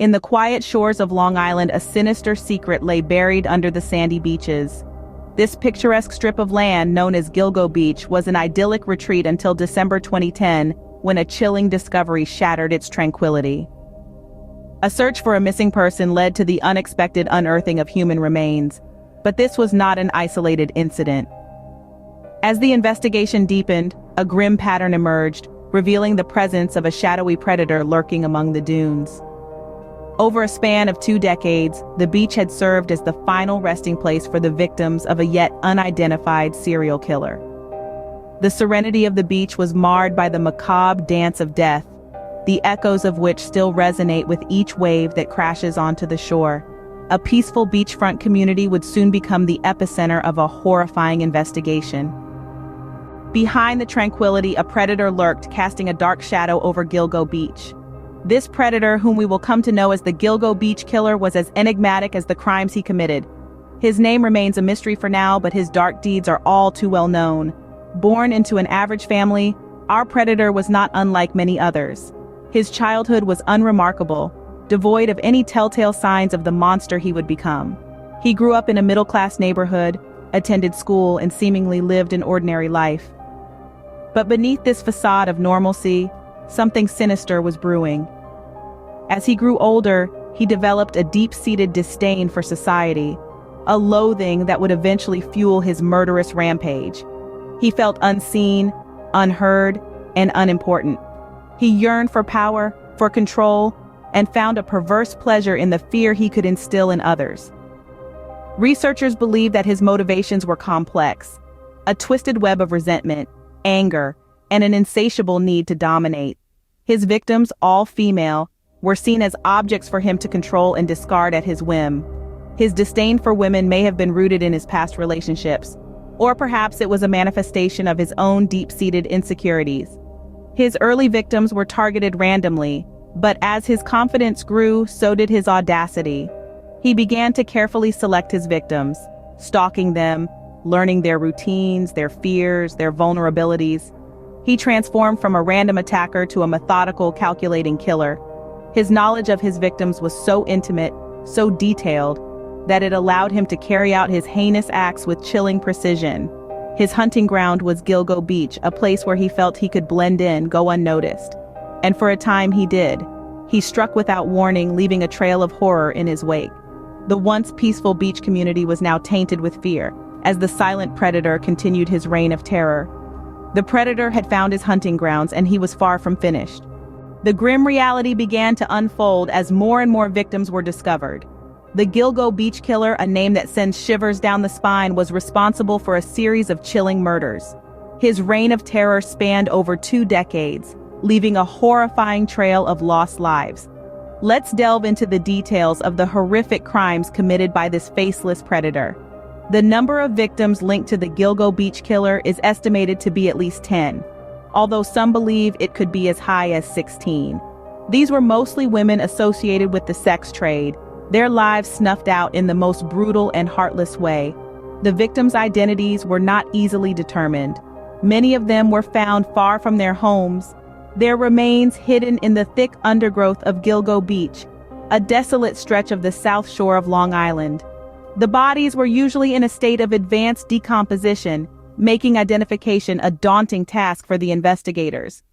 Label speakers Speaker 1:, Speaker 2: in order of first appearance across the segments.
Speaker 1: In the quiet shores of Long Island, a sinister secret lay buried under the sandy beaches. This picturesque strip of land, known as Gilgo Beach, was an idyllic retreat until December 2010, when a chilling discovery shattered its tranquility. A search for a missing person led to the unexpected unearthing of human remains, but this was not an isolated incident. As the investigation deepened, a grim pattern emerged, revealing the presence of a shadowy predator lurking among the dunes. Over a span of 2 decades, the beach had served as the final resting place for the victims of a yet unidentified serial killer. The serenity of the beach was marred by the macabre dance of death, the echoes of which still resonate with each wave that crashes onto the shore. A peaceful beachfront community would soon become the epicenter of a horrifying investigation. Behind the tranquility, a predator lurked, casting a dark shadow over Gilgo Beach. This predator, whom we will come to know as the Gilgo Beach Killer, was as enigmatic as the crimes he committed. His name remains a mystery for now, but his dark deeds are all too well known. Born into an average family, our predator was not unlike many others. His childhood was unremarkable, devoid of any telltale signs of the monster he would become. He grew up in a middle-class neighborhood, attended school, and seemingly lived an ordinary life. But beneath this facade of normalcy, something sinister was brewing. As he grew older, he developed a deep-seated disdain for society, a loathing that would eventually fuel his murderous rampage. He felt unseen, unheard, and unimportant. He yearned for power, for control, and found a perverse pleasure in the fear he could instill in others. Researchers believe that his motivations were complex, a twisted web of resentment, anger, and an insatiable need to dominate. His victims, all female, were seen as objects for him to control and discard at his whim. His disdain for women may have been rooted in his past relationships, or perhaps it was a manifestation of his own deep-seated insecurities. His early victims were targeted randomly, but as his confidence grew, so did his audacity. He began to carefully select his victims, stalking them, learning their routines, their fears, their vulnerabilities. He transformed from a random attacker to a methodical, calculating killer. His knowledge of his victims was so intimate, so detailed, that it allowed him to carry out his heinous acts with chilling precision. His hunting ground was Gilgo Beach, a place where he felt he could blend in, go unnoticed. And for a time he did. He struck without warning, leaving a trail of horror in his wake. The once peaceful beach community was now tainted with fear, as the silent predator continued his reign of terror. The predator had found his hunting grounds, and he was far from finished. The grim reality began to unfold as more and more victims were discovered. The Gilgo Beach Killer, a name that sends shivers down the spine, was responsible for a series of chilling murders. His reign of terror spanned over 2 decades, leaving a horrifying trail of lost lives. Let's delve into the details of the horrific crimes committed by this faceless predator. The number of victims linked to the Gilgo Beach Killer is estimated to be at least 10, although some believe it could be as high as 16. These were mostly women associated with the sex trade, their lives snuffed out in the most brutal and heartless way. The victims' identities were not easily determined. Many of them were found far from their homes, their remains hidden in the thick undergrowth of Gilgo Beach, a desolate stretch of the south shore of Long Island. The bodies were usually in a state of advanced decomposition, making identification a daunting task for the investigators.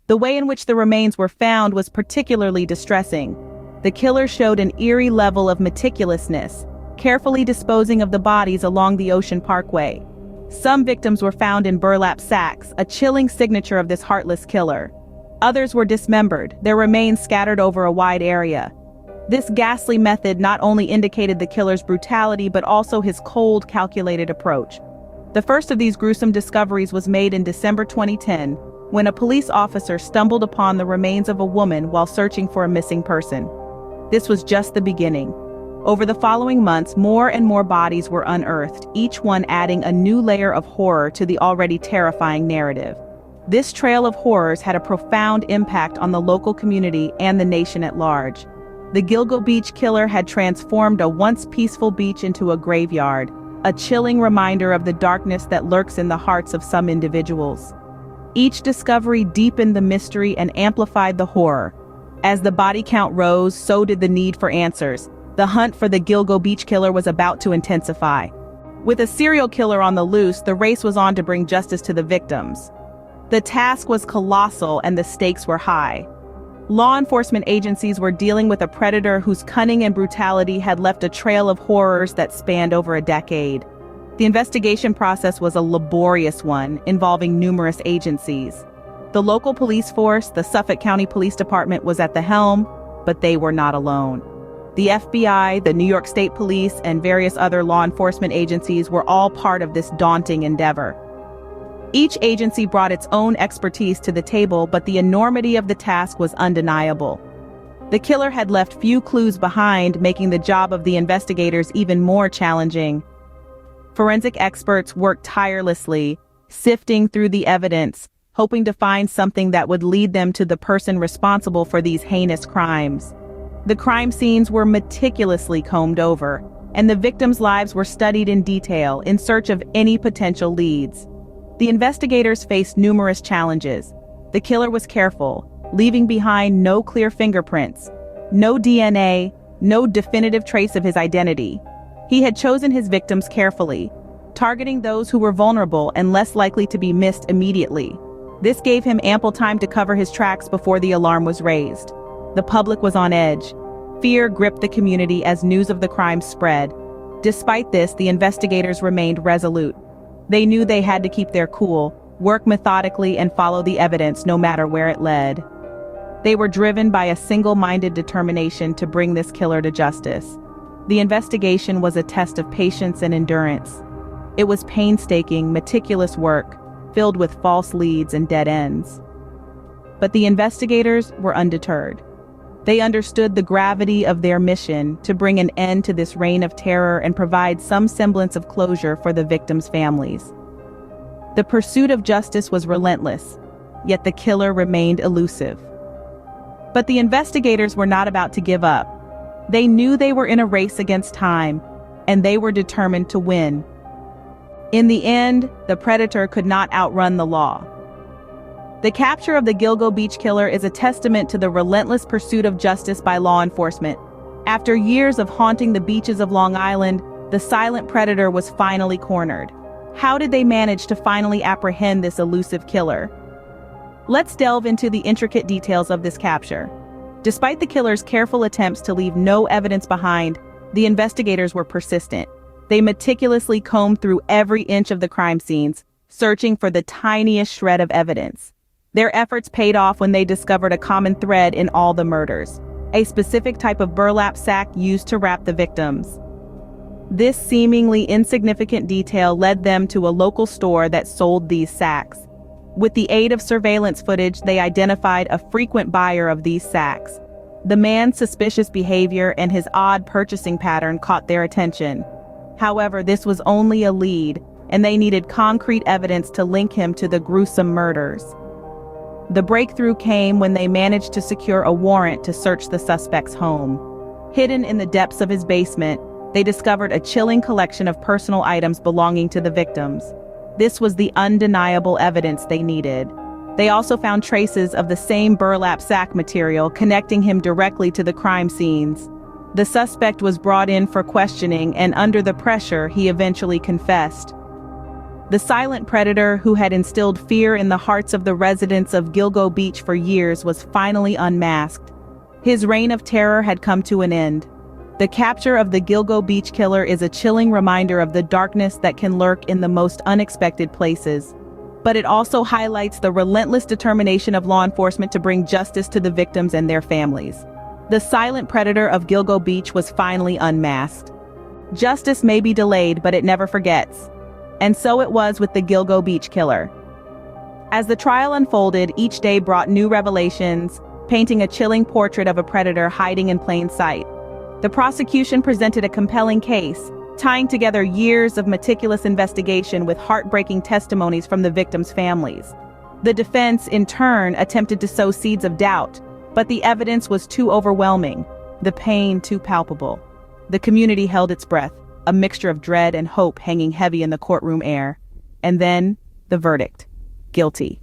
Speaker 1: The way in which the remains were found was particularly distressing. The killer showed an eerie level of meticulousness, carefully disposing of the bodies along the Ocean Parkway. Some victims were found in burlap sacks, a chilling signature of this heartless killer. Others were dismembered, their remains scattered over a wide area. This ghastly method not only indicated the killer's brutality but also his cold, calculated approach. The first of these gruesome discoveries was made in December 2010, when a police officer stumbled upon the remains of a woman while searching for a missing person. This was just the beginning. Over the following months, more and more bodies were unearthed, each one adding a new layer of horror to the already terrifying narrative. This trail of horrors had a profound impact on the local community and the nation at large. The Gilgo Beach Killer had transformed a once peaceful beach into a graveyard, a chilling reminder of the darkness that lurks in the hearts of some individuals. Each discovery deepened the mystery and amplified the horror. As the body count rose, so did the need for answers. The hunt for the Gilgo Beach killer was about to intensify. With a serial killer on the loose, the race was on to bring justice to the victims. The task was colossal and the stakes were high. Law enforcement agencies were dealing with a predator whose cunning and brutality had left a trail of horrors that spanned over a decade. The investigation process was a laborious one, involving numerous agencies. The local police force, the Suffolk County Police Department, was at the helm, but they were not alone. The FBI, the New York State Police, and various other law enforcement agencies were all part of this daunting endeavor. Each agency brought its own expertise to the table, but the enormity of the task was undeniable. The killer had left few clues behind, making the job of the investigators even more challenging. Forensic experts worked tirelessly, sifting through the evidence, hoping to find something that would lead them to the person responsible for these heinous crimes. The crime scenes were meticulously combed over, and the victims' lives were studied in detail in search of any potential leads. The investigators faced numerous challenges. The killer was careful, leaving behind no clear fingerprints, no DNA, no definitive trace of his identity. He had chosen his victims carefully, targeting those who were vulnerable and less likely to be missed immediately. This gave him ample time to cover his tracks before the alarm was raised. The public was on edge. Fear gripped the community as news of the crime spread. Despite this, the investigators remained resolute. They knew they had to keep their cool, work methodically, and follow the evidence no matter where it led. They were driven by a single-minded determination to bring this killer to justice. The investigation was a test of patience and endurance. It was painstaking, meticulous work, filled with false leads and dead ends. But the investigators were undeterred. They understood the gravity of their mission to bring an end to this reign of terror and provide some semblance of closure for the victims' families. The pursuit of justice was relentless, yet the killer remained elusive. But the investigators were not about to give up. They knew they were in a race against time, and they were determined to win. In the end, the predator could not outrun the law. The capture of the Gilgo Beach killer is a testament to the relentless pursuit of justice by law enforcement. After years of haunting the beaches of Long Island, the silent predator was finally cornered. How did they manage to finally apprehend this elusive killer? Let's delve into the intricate details of this capture. Despite the killer's careful attempts to leave no evidence behind, the investigators were persistent. They meticulously combed through every inch of the crime scenes, searching for the tiniest shred of evidence. Their efforts paid off when they discovered a common thread in all the murders: a specific type of burlap sack used to wrap the victims. This seemingly insignificant detail led them to a local store that sold these sacks. With the aid of surveillance footage, they identified a frequent buyer of these sacks. The man's suspicious behavior and his odd purchasing pattern caught their attention. However, this was only a lead, and they needed concrete evidence to link him to the gruesome murders. The breakthrough came when they managed to secure a warrant to search the suspect's home. Hidden in the depths of his basement, they discovered a chilling collection of personal items belonging to the victims. This was the undeniable evidence they needed. They also found traces of the same burlap sack material connecting him directly to the crime scenes. The suspect was brought in for questioning, and under the pressure, he eventually confessed. The silent predator who had instilled fear in the hearts of the residents of Gilgo Beach for years was finally unmasked. His reign of terror had come to an end. The capture of the Gilgo Beach killer is a chilling reminder of the darkness that can lurk in the most unexpected places. But it also highlights the relentless determination of law enforcement to bring justice to the victims and their families. The silent predator of Gilgo Beach was finally unmasked. Justice may be delayed, but it never forgets. And so it was with the Gilgo Beach killer. As the trial unfolded, each day brought new revelations, painting a chilling portrait of a predator hiding in plain sight. The prosecution presented a compelling case, tying together years of meticulous investigation with heartbreaking testimonies from the victims' families. The defense, in turn, attempted to sow seeds of doubt, but the evidence was too overwhelming, the pain too palpable. The community held its breath, a mixture of dread and hope hanging heavy in the courtroom air. And then, the verdict: guilty.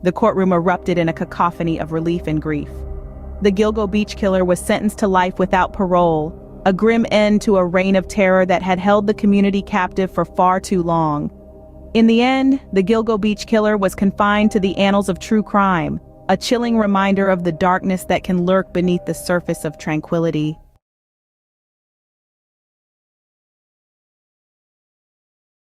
Speaker 1: The courtroom erupted in a cacophony of relief and grief. the Gilgo Beach killer was sentenced to life without parole, a grim end to a reign of terror that had held the community captive for far too long. In the end, the Gilgo Beach killer was confined to the annals of true crime, a chilling reminder of the darkness that can lurk beneath the surface of tranquility.